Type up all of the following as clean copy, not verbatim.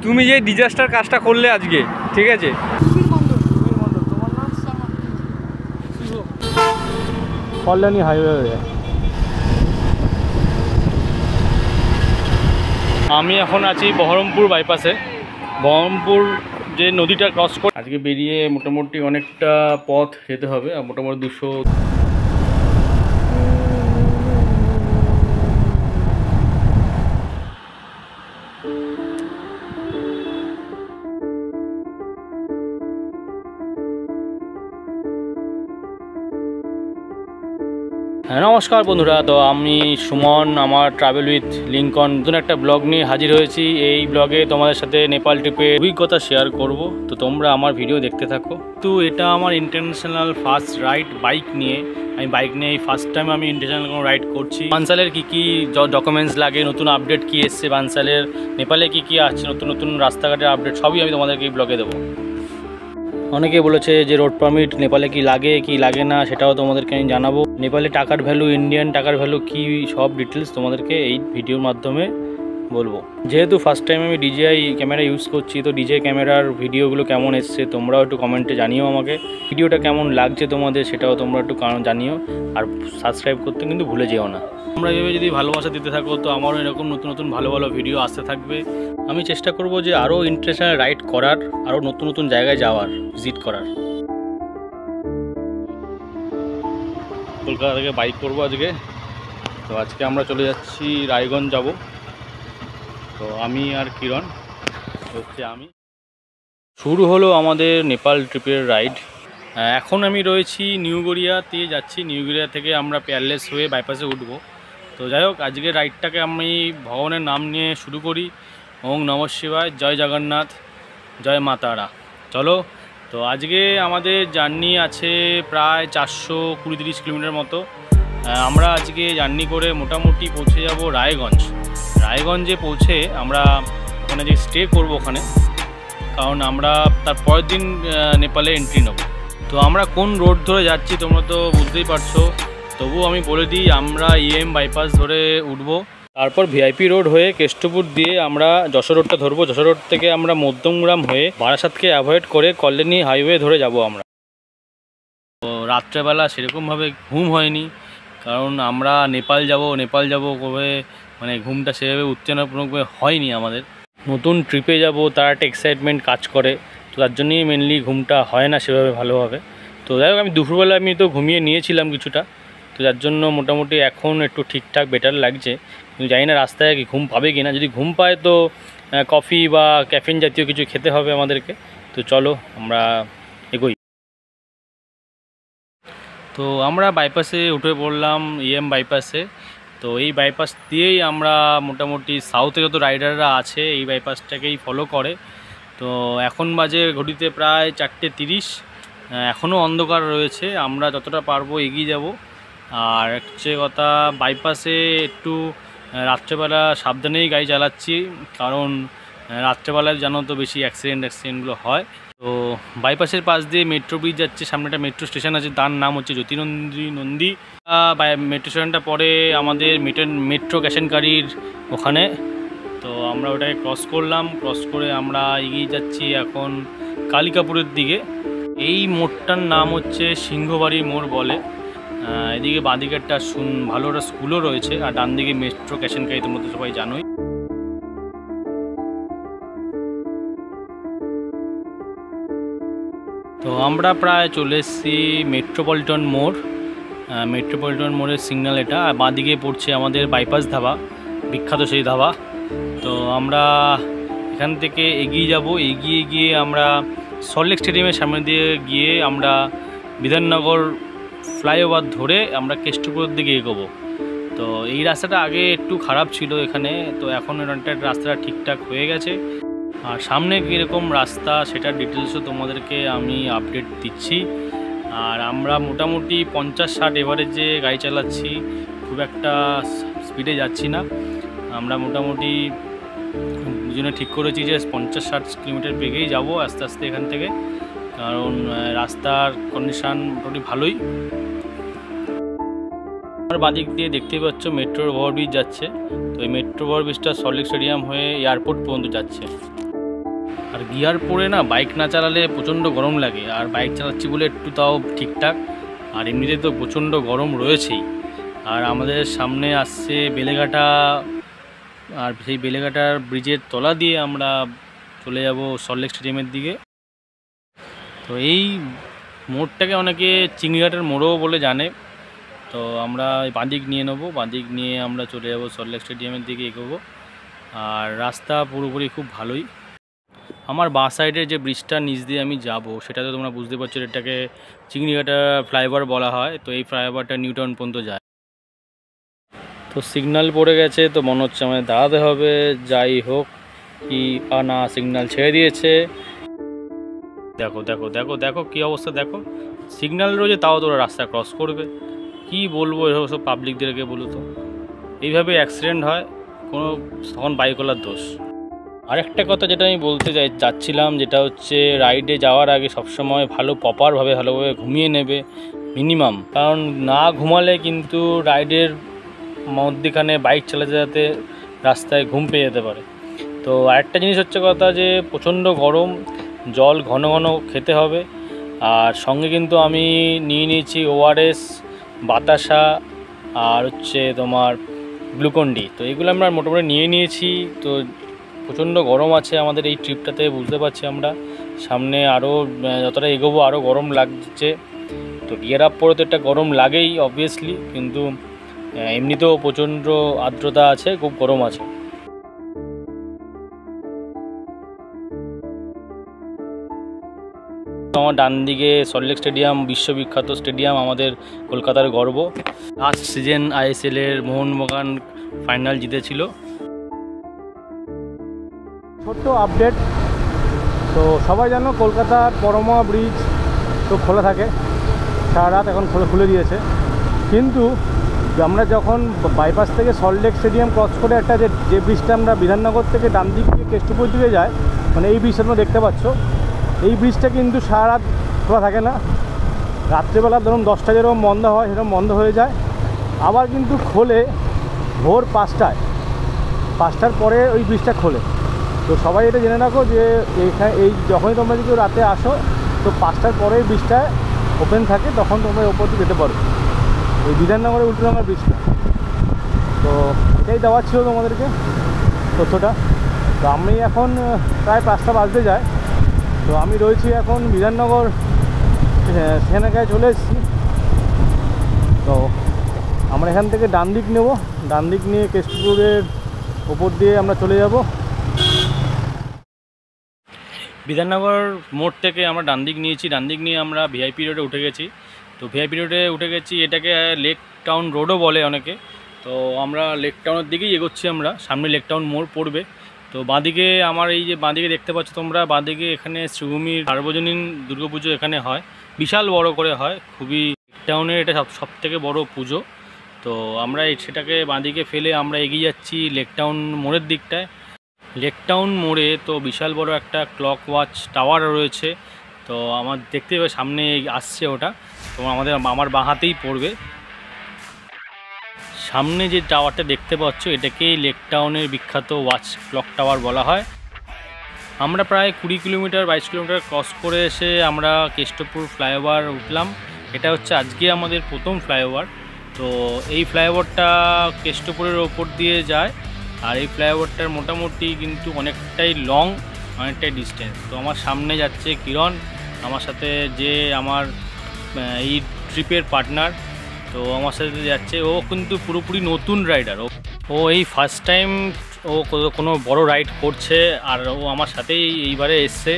তুমি যে ডিজাস্টার কাজটা করলে আজকে, ঠিক আছে, কল্যাণী হাইওয়ে। আমি এখন আছি বহরমপুর বাইপাসে। বহরমপুর যে নদীটা ক্রস করে আজকে বেরিয়ে মোটামুটি অনেকটা পথ যেতে হবে, মোটামুটি 200। হ্যাঁ নমস্কার বন্ধুরা, তো আমি সুমন, আমার ট্রাভেল উইথ লিঙ্কন নতুন একটা ব্লগ নিয়ে হাজির হয়েছি। এই ব্লগে তোমাদের সাথে নেপাল ট্রিপের অভিজ্ঞতা শেয়ার করব, তো তোমরা আমার ভিডিও দেখতে থাকো। তো এটা আমার ইন্টারন্যাশনাল ফার্স্ট রাইড বাইক নিয়ে। আমি বাইক নিয়ে এই ফার্স্ট টাইম আমি ইন্টারন্যাশনাল কোনো রাইড করছি। বানসালের কী ডকুমেন্টস লাগে, নতুন আপডেট কী এসছে বানসালের, নেপালে কী আসছে, নতুন নতুন রাস্তাঘাটের আপডেট সবই আমি তোমাদেরকে এই ব্লগে দেবো। অনেকে বলেছে যে রোড পারমিট নেপালে কি লাগে না, সেটাও তোমাদেরকে আমি জানাবো। নেপালে টাকার ভ্যালু, ইন্ডিয়ান টাকার ভ্যালু কি, সব ডিটেলস তোমাদেরকে এই ভিডিওর মাধ্যমে বলবো। যেহেতু ফার্স্ট টাইম আমি ডিজিআই ক্যামেরা ইউজ করছি, তো ডিজিআই ক্যামেরার ভিডিওগুলো কেমন এসছে তোমরাও একটু কমেন্টে জানিও আমাকে। ভিডিওটা কেমন লাগছে তোমাদের সেটাও তোমরা একটু জানিও। আর সাবস্ক্রাইব করতে কিন্তু ভুলে যেও না। তোমরা এভাবে যদি ভালোবাসা দিতে থাকো তো আমারও এরকম নতুন নতুন ভালো ভালো ভিডিও আসতে থাকবে। আমি চেষ্টা করব যে আরও ইন্টারন্যাশনাল রাইড করার, আরও নতুন নতুন জায়গায় যাওয়ার, ভিজিট করার। কলকাতা থেকে বাইক করবো আজকে। তো আজকে আমরা চলে যাচ্ছি রায়গঞ্জ যাব। তো আমি আর কিরণ হচ্ছে আমি। শুরু হলো আমাদের নেপাল ট্রিপের রাইড। এখন আমি রয়েছি নিউ গড়িয়াতে যাচ্ছি। নিউ গড়িয়া থেকে আমরা পেয়ারলেস হয়ে বাইপাসে উঠবো। তো যাই হোক, আজকের রাইডটাকে আমি ভগবানের নাম নিয়ে শুরু করি। ওং নমঃ শিবায়, জয় জগন্নাথ, জয় মা তারা। চলো। তো আজকে আমাদের জার্নি আছে প্রায় 420-30 কিলোমিটার মতো। আমরা আজকে জার্নি করে মোটামুটি পৌঁছে যাব রায়গঞ্জ। রায়গঞ্জে পৌঁছে আমরা ওখানে যে স্টে করব ওখানে, কারণ আমরা তার পরের দিন নেপালে এন্ট্রি নেব। তো আমরা কোন রোড ধরে যাচ্ছি তোমরা তো বুঝতেই পারছো, তবুও আমি বলে দিই, আমরা ইএম বাইপাস ধরে উঠবো। তারপর ভিআইপি রোড হয়ে কেষ্টপুর দিয়ে আমরা যশোর রোডটা ধরবো। যশোর রোড থেকে আমরা মধ্যমগ্রাম হয়ে বারাসাতকে অ্যাভয়েড করে কল্যাণী হাইওয়ে ধরে যাব আমরা। তো রাত্রেবেলা সেরকমভাবে ঘুম হয়নি, কারণ আমরা নেপাল যাব কবে, মানে ঘুমটা সেভাবে উত্তেজনাপূর্ণভাবে হয়নি আমাদের। নতুন ট্রিপে যাব তার একটা এক্সাইটমেন্ট কাজ করে, তো তার জন্যই মেনলি ঘুমটা হয় না সেভাবে ভালোভাবে। তো যাই হোক, আমি দুপুরবেলা আমি তো ঘুমিয়ে নিয়েছিলাম কিছুটা, তো যার জন্য মোটামুটি এখন একটু ঠিকঠাক বেটার লাগছে। কিন্তু জানি না রাস্তায় কি ঘুম পাবে কি না। যদি ঘুম পায় তো কফি বা ক্যাফিন জাতীয় কিছু খেতে হবে আমাদেরকে। তো চলো আমরা এগোই। তো আমরা বাইপাসে উঠে পড়লাম, ইএম বাইপাসে। তো এই বাইপাস দিয়েই আমরা মোটামুটি সাউথে যত রাইডাররা আছে এই বাইপাসটাকেই ফলো করে। তো এখন বাজে ঘড়িতে প্রায় 4:30। এখনও অন্ধকার রয়েছে, আমরা যতটা পারবো এগিয়ে যাব। আর হচ্ছে কথা, বাইপাসে একটু রাত্রেবেলা সাবধানেই গাড়ি চালাচ্ছি, কারণ রাত্রেবেলায় জানো তো বেশি অ্যাক্সিডেন্টগুলো হয়। তো বাইপাসের পাশ দিয়ে মেট্রো ব্রিজ যাচ্ছে, সামনে একটা মেট্রো স্টেশন আছে, তার নাম হচ্ছে জ্যোতিনন্দী। মেট্রো স্টেশনটা পরে আমাদের মেট্রো ক্যাশনকারীর ওখানে। তো আমরা ওটাকে ক্রস করলাম, ক্রস করে আমরা এগিয়ে যাচ্ছি এখন কালিকাপুরের দিকে। এই মোড়টার নাম হচ্ছে সিংহবাড়ি মোড় বলে। এদিকে বাঁদিকে একটা ভালো একটা স্কুলও রয়েছে, আর ডান দিকে মেট্রো ক্যাশনকারী, তোমরা তো সবাই জানোই। তো আমরা প্রায় চলে এসেছি মেট্রোপলিটন মোড়। মেট্রোপলিটন মোড়ের সিগন্যাল এটা, আর বাঁদিকে পড়ছে আমাদের বাইপাস ধাবা, বিখ্যাত সেই ধাবা। তো আমরা এখান থেকে এগিয়ে যাব। এগিয়ে গিয়ে আমরা সল্টলেক স্টেডিয়ামের সামনে দিয়ে গিয়ে আমরা বিধাননগর ফ্লাইওভার ধরে আমরা কেষ্টপুরের দিকে এগোবো। তো এই রাস্তাটা আগে একটু খারাপ ছিল এখানে, তো এখন রাস্তাটা ঠিকঠাক হয়ে গেছে। আর সামনে কীরকম রাস্তা সেটার ডিটেলসও তোমাদেরকে আমি আপডেট দিচ্ছি। আর আমরা মোটামুটি 50-60 এভারেজে গাড়ি চালাচ্ছি, খুব একটা স্পিডে যাচ্ছি না। আমরা মোটামুটি দুজনে ঠিক করেছি যে 50-60 কিলোমিটার বেগেই যাব আস্তে আস্তে এখান থেকে, কারণ রাস্তার কন্ডিশান মোটামুটি ভালোই। আমার বাদিক দিয়ে দেখতেই পাচ্ছ মেট্রোর ওভারব্রিজ যাচ্ছে। তো এই মেট্রো ওভারব্রিজটা সল্টলেক স্টেডিয়াম হয়ে এয়ারপোর্ট পর্যন্ত যাচ্ছে। আর গিয়ার পরে না বাইক না চালালে প্রচণ্ড গরম লাগে, আর বাইক চালাচ্ছি বলে একটু তাও ঠিকঠাক, আর এমনিতে তো প্রচণ্ড গরম রয়েছেই। আর আমাদের সামনে আসছে বেলেঘাটা, আর সেই বেলেঘাটার ব্রিজের তলা দিয়ে আমরা চলে যাব সল্টলেক স্টেডিয়ামের দিকে। তো এই মোড়টাকে অনেকে চিংড়িঘাটের মোড়ও বলে জানে। তো আমরা বাঁদিক নিয়ে নেবো, বাঁদিক নিয়ে আমরা চলে যাব সল্টলেক স্টেডিয়ামের দিকে এগোবো। আর রাস্তা পুরোপুরি খুব ভালোই। আমার বাঁ সাইডের যে ব্রিজটা নিচ দিয়ে আমি যাব, সেটা তো তোমরা বুঝতে পারছো, এটাকে চিংড়িঘাটা ফ্লাইওভার বলা হয়। তো এই ফ্লাইওভারটা নিউ টাউন পর্যন্ত যায়। তো সিগন্যাল পড়ে গেছে, তো মনে হচ্ছে আমাদের দাঁড়াতে হবে। যাই হোক, কি না সিগন্যাল ছেড়ে দিয়েছে। দেখো দেখো দেখো দেখো কী অবস্থা, দেখো সিগন্যাল রয়েছে তাও তোরা রাস্তা ক্রস করবে। কি বলবো এসব সব পাবলিকদেরকে, বলো তো? এইভাবে অ্যাক্সিডেন্ট হয়, কোনো তখন বাইকওয়ালার দোষ। আরেকটা কথা যেটা আমি বলতে যাচ্ছিলাম, যেটা হচ্ছে রাইডে যাওয়ার আগে সবসময় ভালোভাবে ঘুমিয়ে নেবে মিনিমাম। কারণ না ঘুমালে কিন্তু রাইডের মধ্যেখানে বাইক চালাতে যাতে রাস্তায় ঘুম পেয়ে যেতে পারে। তো আরেকটা জিনিস হচ্ছে কথা, যে প্রচণ্ড গরম, জল ঘন ঘন খেতে হবে। আর সঙ্গে কিন্তু আমি নিয়ে নিয়েছি ORS, বাতাসা, আর হচ্ছে তোমার গ্লুকন-ডি। তো এগুলো আমরা মোটামুটি নিয়ে নিয়েছি। তো প্রচণ্ড গরম আছে আমাদের এই ট্রিপটাতে, বুঝতে পারছি আমরা। সামনে আরও যতটা এগোবো আরও গরম লাগছে। তো গিয়ার আপ পরে তো একটা গরম লাগেই অবভিয়াসলি, কিন্তু এমনিতেও প্রচণ্ড আর্দ্রতা আছে, খুব গরম আছে। আমার ডান দিকে সল্টলেক স্টেডিয়াম, বিশ্ববিখ্যাত স্টেডিয়াম, আমাদের কলকাতার গর্ব। লাস্ট সিজন ISL-এর মোহনবাগান ফাইনাল জিতেছিল। ছোট্ট আপডেট, তো সবাই জানো কলকাতার পরমা ব্রিজ তো খোলা থাকে সারা রাত, এখন খুলে দিয়েছে। কিন্তু আমরা যখন বাইপাস থেকে সল্টলেক স্টেডিয়াম ক্রস করে একটা যে ব্রিজটা আমরা বিধাননগর থেকে ডান দিক দিয়ে কেষ্টপুর দিকে যায়, মানে এই ব্রিজটা তোমরা দেখতে পাচ্ছ, এই ব্রিজটা কিন্তু সারা রাত খোলা থাকে না। রাত্রেবেলা ধরুন 10টা যেরকম বন্ধ হয় সেরকম বন্ধ হয়ে যায়, আবার কিন্তু খোলে ভোর 5টার পরে ওই ব্রিজটা খোলে। তো সবাই এটা জেনে রাখো যে এই যখনই তোমরা যদি রাতে আসো, তো 5টার পরে ব্রিজটা ওপেন থাকে, তখন তোমরা ওপর দিয়ে যেতে পারো, এই বিধাননগরের উল্টোডাঙ্গা ব্রিজটা। তো এটাই দেওয়া ছিল তোমাদেরকে তথ্যটা। তো আমি এখন প্রায় 5টা বাজতে যায়, তো আমি রয়েছি এখন বিধাননগর সেখানকায় চলে এসেছি। তো আমরা এখান থেকে ডান দিক নেব, ডান দিক নিয়ে কেষ্টপুরের ওপর দিয়ে আমরা চলে যাব। বিধাননগর মোড় থেকে আমরা ডান দিক নিয়েছি, ডান দিক নিয়ে আমরা VIP রোডে উঠে গেছি। তো VIP রোডে উঠে গেছি, এটাকে লেক টাউন রোডও বলে অনেকে। তো আমরা লেক টাউনের দিকেই এগোচ্ছি, আমরা সামনে লেক টাউন মোড় পড়বে। তো বাঁদিকে আমার এই যে বাঁদিকে দেখতে পাচ্ছ তোমরা, বাঁদিকে এখানে শ্রীভূমির সার্বজনীন দুর্গাপুজো এখানে হয়, বিশাল বড় করে হয় খুবই। লেক টাউনের এটা সব থেকে বড় পুজো। তো আমরা সেটাকে বাঁদিকে ফেলে আমরা এগিয়ে যাচ্ছি লেক টাউন মোড়ের দিকটায়। লেক টাউন মোড়ে তো বিশাল বড় একটা ক্লক ওয়াচ টাওয়ার রয়েছে। তো আমার দেখতে পাবে সামনে আসছে ওটা, তো আমার বাঁ হাতেই পড়বে। সামনে যে টাওয়ারটা দেখতে পাচ্ছ, এটাকেই লেক টাউনের বিখ্যাত ওয়াচ ক্লক টাওয়ার বলা হয়। আমরা প্রায় 22 কিলোমিটার ক্রস করে এসে আমরা কেষ্টপুর ফ্লাইওভার উঠলাম। এটা হচ্ছে আজকে আমাদের প্রথম ফ্লাইওভার। তো এই ফ্লাইওভারটা কেষ্টপুরের ওপর দিয়ে যায়, আর এই ফ্লাইওভারটার মোটামুটি কিন্তু অনেকটাই লং, অনেকটাই ডিস্টেন্স। তো আমার সামনে যাচ্ছে কিরণ, আমার সাথে যে আমার এই ট্রিপের পার্টনার। তো আমার সাথে যাচ্ছে, ও কিন্তু পুরোপুরি নতুন রাইডার। ও এই ফার্স্ট টাইম ও কোনো বড় রাইড করছে, আর ও আমার সাথেই এইবারে এসছে।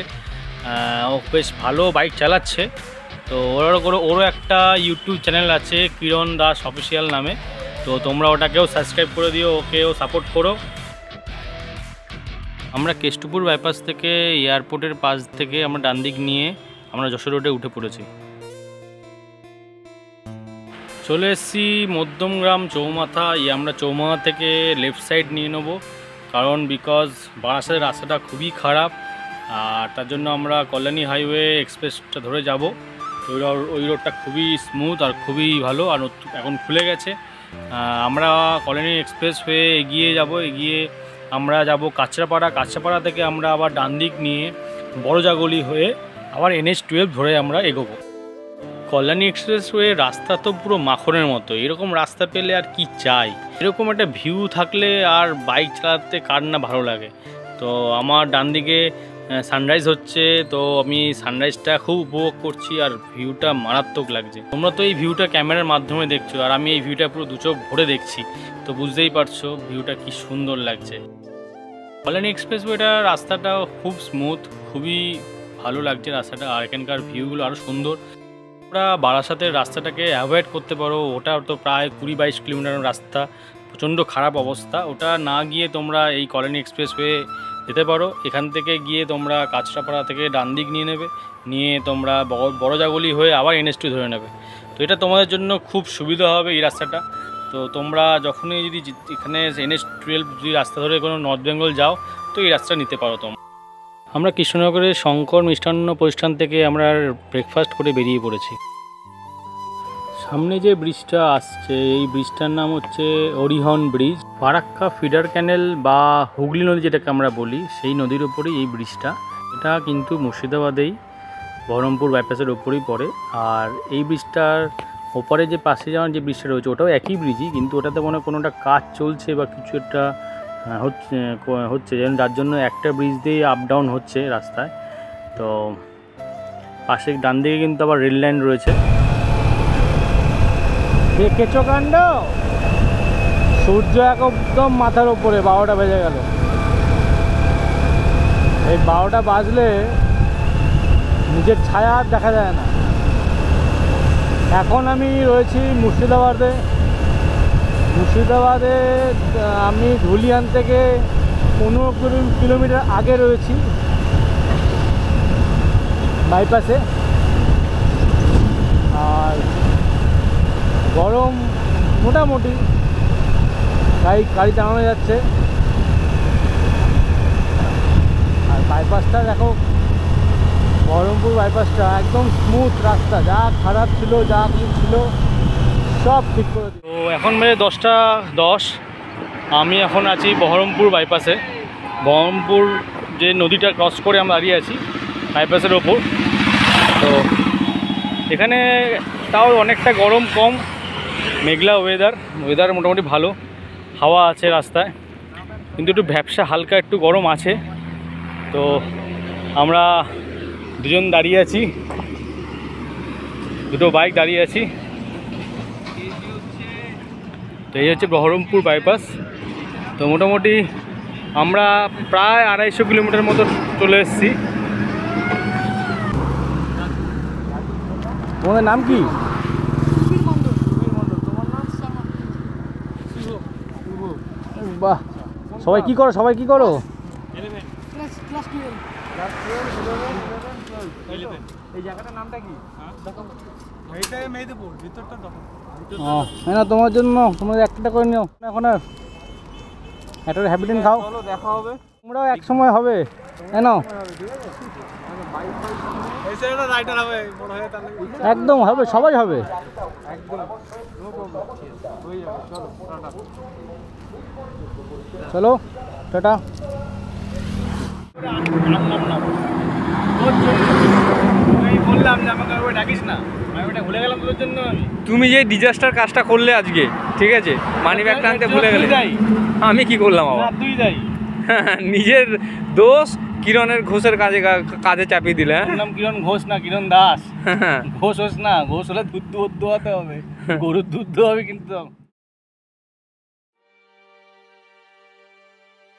ও বেশ ভালো বাইক চালাচ্ছে। তো ওরও একটা ইউটিউব চ্যানেল আছে, কিরণ দাস অফিসিয়াল নামে। তো তোমরা ওটাকেও সাবস্ক্রাইব করে দিও, ওকেও সাপোর্ট করো। আমরা কেষ্টপুর বাইপাস থেকে এয়ারপোর্টের পাশ থেকে আমরা ডান দিক নিয়ে আমরা যশোর রোডে উঠে পড়েছি। চলে এসেছি মধ্যমগ্রাম চৌমাথা। আমরা চৌমাথা থেকে লেফট সাইড নিয়ে নেব, কারণ বিকজ বারাসাতের রাস্তাটা খুবই খারাপ, আর তার জন্য আমরা কল্যাণী হাইওয়ে এক্সপ্রেসটা ধরে যাব। তো ওই রোডটা খুবই স্মুথ আর খুবই ভালো, আর এখন খুলে গেছে। আমরা কল্যাণী এক্সপ্রেস হয়ে এগিয়ে যাব, এগিয়ে আমরা যাব কাঁচরাপাড়া। কাঁচরাপাড়া থেকে আমরা আবার ডান দিক নিয়ে বড়জাগলি হয়ে আবার NH-12 ধরে আমরা এগোবো। কল্যাণী এক্সপ্রেসওয়ে রাস্তা তো পুরো মাখনের মতো, এরকম রাস্তা পেলে আর কি চাই। এরকম একটা ভিউ থাকলে আর বাইক চালাতে কার না ভালো লাগে। তো আমার ডান দিকে সানরাইজ হচ্ছে, তো আমি সানরাইজটা খুব উপভোগ করছি আর ভিউটা মারাত্মক লাগছে। তোমরা তো এই ভিউটা ক্যামেরার মাধ্যমে দেখছো আর আমি এই ভিউটা পুরো দু চোখ ভরে দেখছি, তো বুঝতেই পারছো ভিউটা কি সুন্দর লাগছে। কল্যাণী এক্সপ্রেসওয়েটা রাস্তাটা খুব স্মুথ, খুবই ভালো লাগছে রাস্তাটা, আর এখানকার ভিউগুলো আরও সুন্দর। তোমরা বারাসাতের রাস্তাটাকে অ্যাভয়েড করতে পারো, ওটা তো প্রায় 20-22 কিলোমিটার রাস্তা, প্রচণ্ড খারাপ অবস্থা। ওটা না গিয়ে তোমরা এই কল্যাণী এক্সপ্রেসওয়ে যেতে পারো। এখান থেকে গিয়ে তোমরা কাঁচরাপাড়া থেকে ডান দিক নিয়ে নেবে, নিয়ে তোমরা বড়জাগলি হয়ে আবার NH-2 ধরে নেবে। তো এটা তোমাদের জন্য খুব সুবিধা হবে এই রাস্তাটা। তো তোমরা যখনই যদি এখানে NH-12 যদি রাস্তা ধরে কোনো নর্থ বেঙ্গল যাও তো এই রাস্তা নিতে পারো তোমরা। আমরা কৃষ্ণনগরের শঙ্কর মিষ্টান্ন প্রতিষ্ঠান থেকে আমরা ব্রেকফাস্ট করে বেরিয়ে পড়েছি। সামনে যে ব্রিজটা আসছে এই ব্রিজটার নাম হচ্ছে অরিহন ব্রিজ। ফারাক্কা ফিডার ক্যানেল বা হুগলি নদী যেটাকে আমরা বলি, সেই নদীর ওপরেই এই ব্রিজটা। এটা কিন্তু মুর্শিদাবাদেই বহরমপুর বাইপাসের ওপরেই পড়ে। আর এই ব্রিজটার ওপরে যে পাশে যাওয়ার যে ব্রিজটা রয়েছে ওটাও একই ব্রিজই, কিন্তু ওটাতে মনে হয় কোনোটা কাজ চলছে বা কিছু একটা হচ্ছে যার জন্য একটা ব্রিজ দিয়ে আপ ডাউন হচ্ছে রাস্তায়। তো পাশে ডান দিকে কিন্তু আবার রেল লাইন রয়েছে। কেঁচো কাণ্ড, সূর্য একদম মাথার ওপরে, 12টা বেজে গেল। এই 12টা বাজলে নিজের ছায়া আর দেখা যায় না। এখন আমি রয়েছি মুর্শিদাবাদে। আমি ধুলিয়ান থেকে 15 কিলোমিটার আগে রয়েছি বাইপাসে। আর গরম মোটামুটি, গাড়ি চালানো যাচ্ছে। আর বাইপাসটা দেখো, বহরমপুর বাইপাসটা একদম স্মুথ রাস্তা, যা খারাপ ছিল যা কিছু ছিল সব ঠিক করে দিল। তো এখন বেজে 10:10। আমি এখন আছি বহরমপুর বাইপাসে। বহরমপুর যে নদীটা ক্রস করে আমরা দাঁড়িয়ে আছি বাইপাসের ওপর। তো এখানে তাও অনেকটা গরম কম, মেঘলা ওয়েদার মোটামুটি ভালো, হাওয়া আছে রাস্তায়, কিন্তু একটু ভ্যাপসা হালকা একটু গরম আছে। তো আমরা দুজন দাঁড়িয়ে আছি, দুটো বাইক দাঁড়িয়ে আছি। তো এই হচ্ছে বহরমপুর বাইপাস। তো মোটামুটি আমরা প্রায় 250 কিলোমিটার মতো চলে এসেছি। তোমাদের নাম কি? বাহ, সবাই কি করো? এই জায়গাটার নামটা কি? না, তোমার জন্য তোমাদের একটা করে নিও এখন। আর একটা হ্যাবিটেন্ট খাও, দেখা হবে। তোমরাও এক সময় হবে, একদম হবে, সবাই হবে। চলো টাটা। বললাম যে আমাকে ওই ডাকিস না, আমি ওটা ভুলে গেলাম তোর জন্য। তুমি যে ডিজাস্টার কাজটা করলে আজকে, ঠিক আছে, মানি ব্যাগটা আনতে ভুলে গেলে। আমি কি করলাম আবার? তুই যাই, নিজের দোষ কিরণের ঘোষের কাজে চাপিয়ে দিলে। নাম কিরণ ঘোষ না, কিরণ দাস। ঘোষ হোস না, ঘোষ হলে দুধ দোয়াতে হবে, গরুর দুধ দোয়াবে কিন্তু।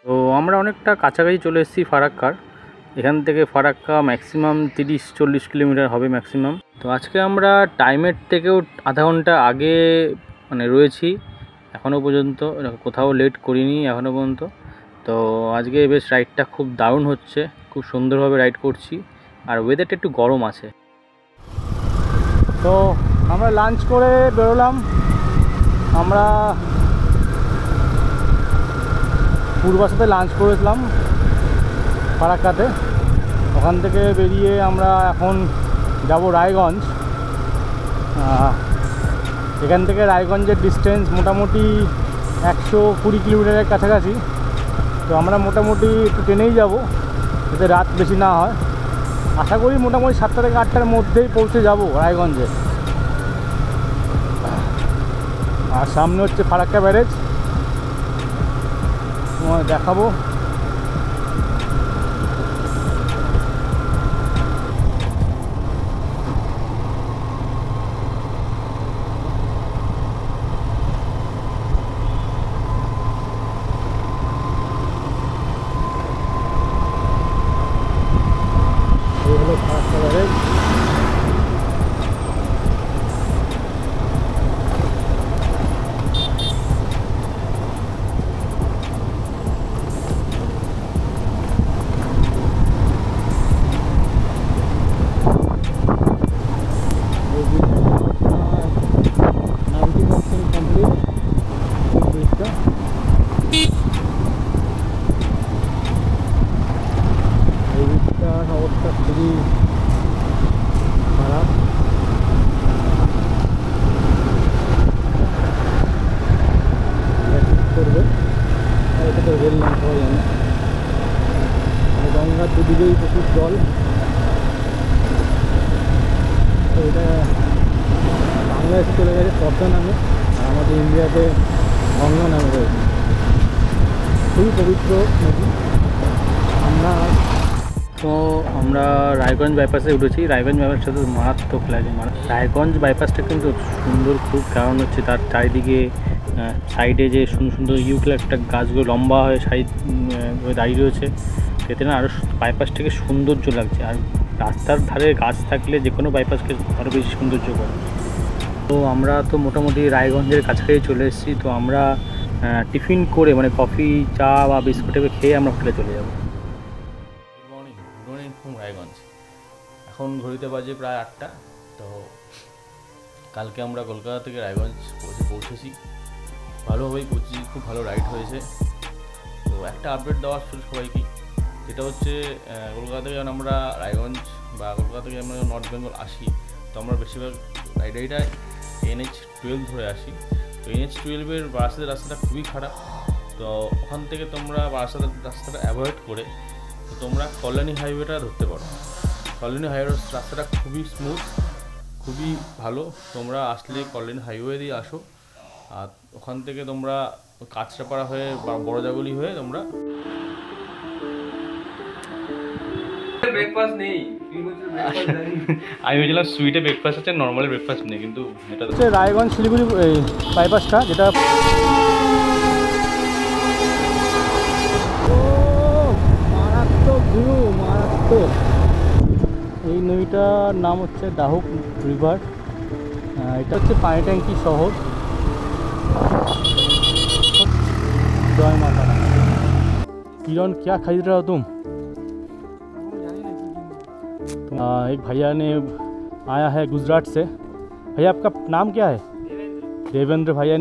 তো আমরা অনেকটা কাছাকাছি চলে এসেছি ফারাক্কার। এখান থেকে ফারাক্কা ম্যাক্সিমাম 30-40 কিলোমিটার হবে ম্যাক্সিমাম। তো আজকে আমরা টাইমের থেকেও আধা ঘন্টা আগে রয়েছি এখনও পর্যন্ত, কোথাও লেট করিনি এখনও পর্যন্ত। তো আজকে বেশ রাইডটা খুব দারুণ হচ্ছে, খুব সুন্দরভাবে রাইড করছি, আর ওয়েদারটা একটু গরম আছে। তো আমরা লাঞ্চ করে বেরোলাম। আমরা পূর্বাসাতে লাঞ্চ করেছিলাম ফারাক্কাতে। ওখান থেকে বেরিয়ে আমরা এখন যাব রায়গঞ্জ। এখান থেকে রায়গঞ্জের ডিস্টেন্স মোটামুটি 120 কিলোমিটারের কাছাকাছি। তো আমরা মোটামুটি একটু ট্রেনেই যাব, যাতে রাত বেশি না হয়। আশা করি মোটামুটি 7টা থেকে 8টার মধ্যেই পৌঁছে যাব রায়গঞ্জে। আর সামনে হচ্ছে ফারাক্কা ব্যারেজ, তোমায় দেখাবো। এই হলো ফারাক্কা ব্যারেজ। অবস্থা খুবই খারাপ। করবে আর এটা তো রেল লাইন সবাই জানে। গঙ্গার দুদিকেই প্রচুর জল। তো এটা বাংলাদেশে চলে গেছে পদ্মা নামে, আর আমাদের ইন্ডিয়াতে গঙ্গা নামে রয়েছে। খুবই পবিত্র নদী। আমরা রায়গঞ্জ বাইপাসে উঠেছি। রায়গঞ্জ বাইপাসটা তো মারাত্মক লাগে। রায়গঞ্জ বাইপাসটা কিন্তু সুন্দর খুব, কারণ হচ্ছে তার চারিদিকে সাইডে যে সুন্দর সুন্দর ইউক্যালিপটাস গাছগুলো লম্বা হয়ে সাইড হয়ে দাঁড়িয়ে রয়েছে, এতে না আরও বাইপাসটাকে সৌন্দর্য লাগছে। আর রাস্তার ধারে গাছ থাকলে যে কোনো বাইপাসকে আরও বেশি সৌন্দর্য করে। তো আমরা তো মোটামুটি রায়গঞ্জের কাছাকাছি চলে এসেছি। তো আমরা টিফিন করে মানে কফি চা বা বিস্কুট খেয়ে আমরা হোটেলে চলে যাব। Good morning from Raiganj. এখন ঘড়িতে বাজে প্রায় 8টা। তো কালকে আমরা কলকাতা থেকে রায়গঞ্জ পৌঁছেছি, ভালোভাবেই পৌঁছেছি, খুব ভালো রাইড হয়েছে। তো একটা আপডেট দেওয়ার ছিল সবাইকে, যেটা হচ্ছে কলকাতা থেকে যখন আমরা রায়গঞ্জ বা কলকাতা থেকে আমরা নর্থ বেঙ্গল আসি, তো আমরা বেশিরভাগ রাইডাইটায় NH12 ধরে আসি। তো NH12-এর বারাসাতের রাস্তাটা খুবই খারাপ। তো ওখান থেকে তোমরা বারাসাতের রাস্তাটা অ্যাভয়েড করে তো তোমরা কল্যাণী হাইওয়েটা ধরতে পারো। কল্যাণী হাইওয়ের রাস্তাটা খুবই স্মুথ, খুবই ভালো। তোমরা আসলে কল্যাণী হাইওয়ে দিয়ে আসো, আর ওখান থেকে তোমরা কাঁচরাপাড়া হয়ে বা বড়জাগুলি হয়ে তোমরা ব্রেকফাস্ট নেই। আমি ভেবেছিলাম সুইটে ব্রেকফাস্ট আছে, নর্মালি ব্রেকফাস্ট নেই, কিন্তু এটা হচ্ছে রায়গঞ্জ শিলিগুড়ি বাইপাসটা, যেটা মারাত্মক ভিউ, মারাত্মক। এই নদীটার নাম হচ্ছে দাহুক রিভার। এটা হচ্ছে পানি ট্যাঙ্কি শহর। जय माता। किरण क्या खरीद रहे हो तुम? एक भैया ने आया है गुजरात से। भैया आपका नाम क्या है? देवेंद्र भैया